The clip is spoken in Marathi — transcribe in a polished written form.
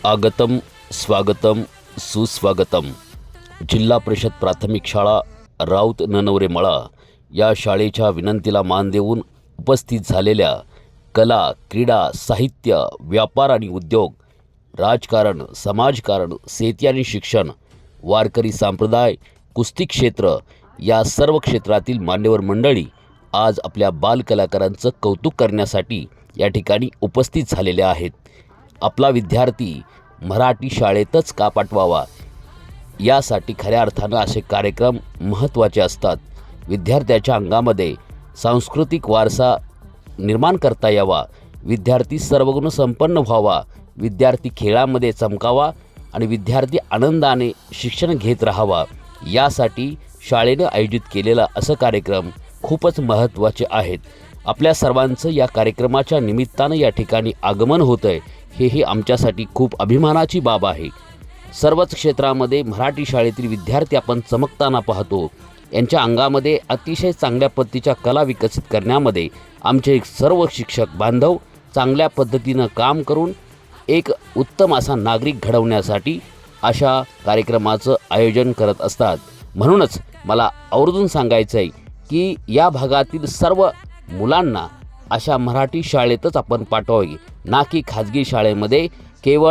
आगतम स्वागतम सुस्वागतम। जिल्हा परिषद प्राथमिक शाळा राऊत ननवरे मळा या शाळेच्या विनंतीला मान देऊन उपस्थित झालेल्या कला, क्रीडा, साहित्य, व्यापार आणि उद्योग, राजकारण, समाजकारण, शेती आणि शिक्षण, वारकरी संप्रदाय, कुस्ती क्षेत्र या सर्व क्षेत्रातील मान्यवर मंडळी आज आपल्या बालकलाकारांचं कौतुक करण्यासाठी या ठिकाणी उपस्थित झालेले आहेत। आपला विद्यार्थी मराठी शाळेतच का पाठवावा यासाठी खऱ्या अर्थानं असे कार्यक्रम महत्त्वाचे असतात। विद्यार्थ्याच्या अंगामध्ये सांस्कृतिक वारसा निर्माण करता यावा, विद्यार्थी सर्वगुण संपन्न व्हावा, विद्यार्थी खेळामध्ये चमकावा आणि विद्यार्थी आनंदाने शिक्षण घेत राहावा यासाठी शाळेने आयोजित केलेला असं कार्यक्रम खूपच महत्त्वाचे आहेत। आपल्या सर्वांचं या कार्यक्रमाच्या निमित्तानं या ठिकाणी आगमन होतंय हेही आमच्यासाठी खूप अभिमानाची बाब आहे। सर्वच क्षेत्रामध्ये मराठी शाळेतील विद्यार्थी आपण चमकताना पाहतो। यांच्या अंगामध्ये अतिशय चांगल्या पद्धतीच्या कला विकसित करण्यामध्ये आमचे सर्व शिक्षक बांधव चांगल्या पद्धतीनं काम करून एक उत्तम असा नागरिक घडवण्यासाठी अशा कार्यक्रमाचं आयोजन करत असतात। म्हणूनच मला आवर्जून सांगायचं आहे की या भागातील सर्व मुलांना अशा मराठी शाळेतच आपण पाठवावे, ना की खाजगी शाळेमध्ये केवळ